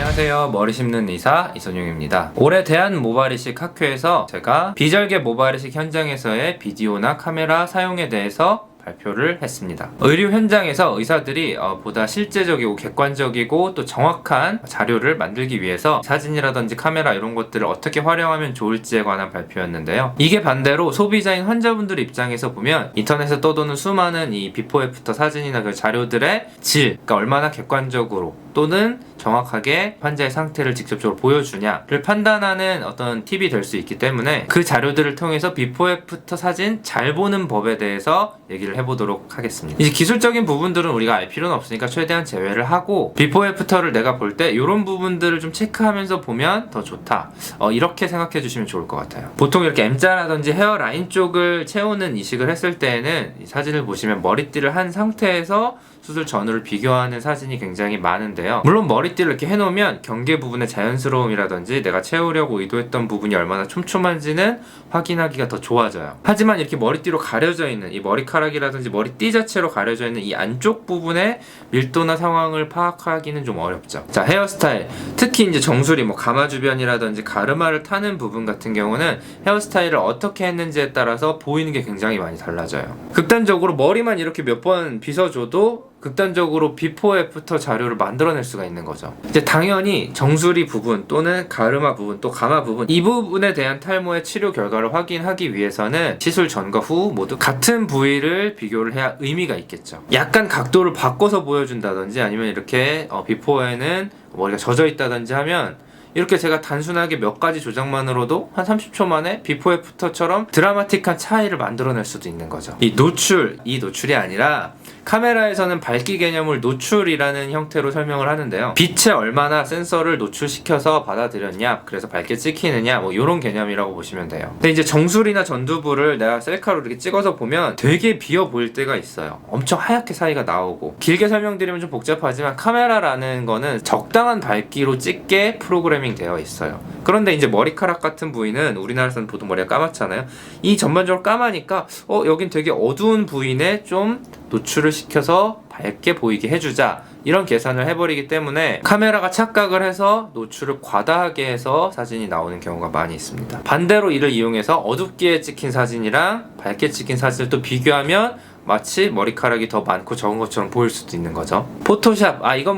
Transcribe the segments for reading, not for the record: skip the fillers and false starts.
안녕하세요. 머리 심는 의사 이선용입니다. 올해 대한모발이식 학회에서 제가 비절개 모발이식 현장에서의 비디오나 카메라 사용에 대해서 발표를 했습니다. 의료 현장에서 의사들이 보다 실제적이고 객관적이고 또 정확한 자료를 만들기 위해서 사진이라든지 카메라 이런 것들을 어떻게 활용하면 좋을지에 관한 발표였는데요. 이게 반대로 소비자인 환자분들 입장에서 보면 인터넷에 떠도는 수많은 이 비포 애프터 사진이나 그 자료들의 질, 그러니까 얼마나 객관적으로 또는 정확하게 환자의 상태를 직접적으로 보여주냐를 판단하는 어떤 팁이 될 수 있기 때문에 그 자료들을 통해서 비포 애프터 사진 잘 보는 법에 대해서 얘기를 해보도록 하겠습니다. 이제 기술적인 부분들은 우리가 알 필요는 없으니까 최대한 제외를 하고 비포 애프터를 내가 볼 때 이런 부분들을 좀 체크하면서 보면 더 좋다, 이렇게 생각해 주시면 좋을 것 같아요. 보통 이렇게 M자라든지 헤어라인 쪽을 채우는 이식을 했을 때에는 이 사진을 보시면 머리띠를 한 상태에서 수술 전후를 비교하는 사진이 굉장히 많은데요. 물론 머리띠를 이렇게 해놓으면 경계 부분의 자연스러움이라든지 내가 채우려고 의도했던 부분이 얼마나 촘촘한지는 확인하기가 더 좋아져요. 하지만 이렇게 머리띠로 가려져 있는 이 머리카락이라든지 머리띠 자체로 가려져 있는 이 안쪽 부분의 밀도나 상황을 파악하기는 좀 어렵죠. 자, 헤어스타일, 특히 이제 정수리, 가마 주변이라든지 가르마를 타는 부분 같은 경우는 헤어스타일을 어떻게 했는지에 따라서 보이는 게 굉장히 많이 달라져요. 극단적으로 머리만 이렇게 몇 번 빗어줘도 극단적으로 비포 애프터 자료를 만들어낼 수가 있는 거죠. 이제 당연히 정수리 부분 또는 가르마 부분 또 가마 부분, 이 부분에 대한 탈모의 치료 결과를 확인하기 위해서는 시술 전과 후 모두 같은 부위를 비교를 해야 의미가 있겠죠. 약간 각도를 바꿔서 보여준다든지 아니면 이렇게 비포에는 머리가 젖어 있다든지 하면 이렇게 제가 단순하게 몇 가지 조작만으로도 한 30초 만에 비포 애프터처럼 드라마틱한 차이를 만들어낼 수도 있는 거죠. 이 노출이 아니라 카메라에서는 밝기 개념을 노출이라는 형태로 설명을 하는데요. 빛에 얼마나 센서를 노출시켜서 받아들였냐, 그래서 밝게 찍히느냐, 이런 개념이라고 보시면 돼요. 근데 이제 정수리나 전두부를 내가 셀카로 이렇게 찍어서 보면 되게 비어 보일 때가 있어요. 엄청 하얗게 사이가 나오고. 길게 설명드리면 좀 복잡하지만 카메라라는 거는 적당한 밝기로 찍게 프로그래밍 되어 있어요. 그런데 이제 머리카락 같은 부위는 우리나라에서는 보통 머리가 까맣잖아요. 이 전반적으로 까마니까 여긴 되게 어두운 부위네 좀 노출을 시켜서 밝게 보이게 해주자, 이런 계산을 해버리기 때문에 카메라가 착각을 해서 노출을 과다하게 해서 사진이 나오는 경우가 많이 있습니다. 반대로 이를 이용해서 어둡게 찍힌 사진이랑 밝게 찍힌 사진을 또 비교하면 마치 머리카락이 더 많고 적은 것처럼 보일 수도 있는 거죠. 포토샵, 이건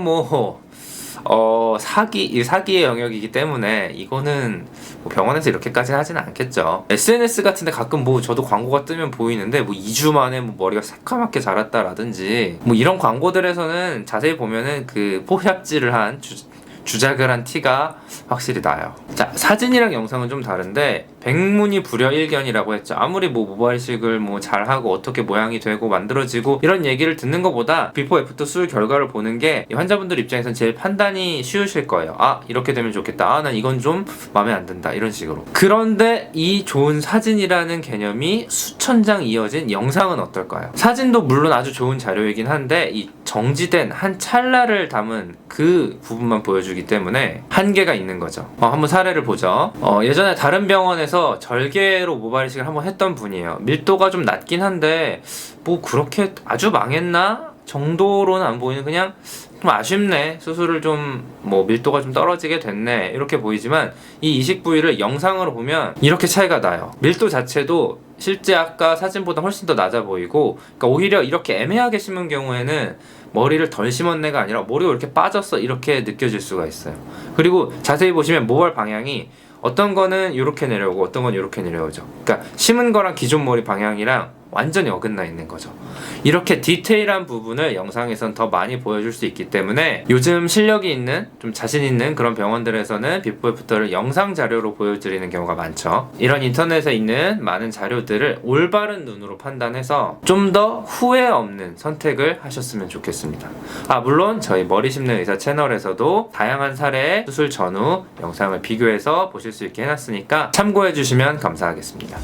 사기의 영역이기 때문에 이거는 병원에서 이렇게까지 하지는 않겠죠. SNS 같은데 가끔 저도 광고가 뜨면 보이는데 2주 만에 머리가 새까맣게 자랐다라든지 이런 광고들에서는 자세히 보면은 그 포샵질을 한 주작을 한 티가 확실히 나요. 자, 사진이랑 영상은 좀 다른데 백문이불여일견이라고 했죠. 아무리 모발이식을 잘하고 어떻게 모양이 되고 만들어지고 이런 얘기를 듣는 것보다 비포 애프터 수술 결과를 보는 게 환자분들 입장에서는 제일 판단이 쉬우실 거예요. 이렇게 되면 좋겠다. 난 이건 좀 마음에 안 든다. 이런 식으로. 그런데 이 좋은 사진이라는 개념이 수천 장 이어진 영상은 어떨까요? 사진도 물론 아주 좋은 자료이긴 한데 이 정지된 한 찰나를 담은 그 부분만 보여주기 때문에 한계가 있는 거죠. 한번 사례를 보죠. 예전에 다른 병원에서 절개로 모발이식을 한번 했던 분이에요. 밀도가 좀 낮긴 한데 그렇게 아주 망했나 정도로는 안 보이는, 그냥 좀 아쉽네, 수술을 좀 밀도가 좀 떨어지게 됐네, 이렇게 보이지만 이 이식 부위를 영상으로 보면 이렇게 차이가 나요. 밀도 자체도 실제 아까 사진보다 훨씬 더 낮아 보이고, 그러니까 오히려 이렇게 애매하게 심은 경우에는 머리를 덜 심었네가 아니라 머리가 이렇게 빠졌어, 이렇게 느껴질 수가 있어요. 그리고 자세히 보시면 모발 방향이 어떤 거는 이렇게 내려오고 어떤 건 이렇게 내려오죠. 그러니까 심은 거랑 기존 머리 방향이랑 완전히 어긋나 있는 거죠. 이렇게 디테일한 부분을 영상에선 더 많이 보여줄 수 있기 때문에 요즘 실력이 있는, 좀 자신 있는 그런 병원들에서는 비포 애프터를 영상 자료로 보여드리는 경우가 많죠. 이런 인터넷에 있는 많은 자료들을 올바른 눈으로 판단해서 좀 더 후회 없는 선택을 하셨으면 좋겠습니다. 물론 저희 머리 심는 의사 채널에서도 다양한 사례의 수술 전후 영상을 비교해서 보실 수 있게 해놨으니까 참고해 주시면 감사하겠습니다.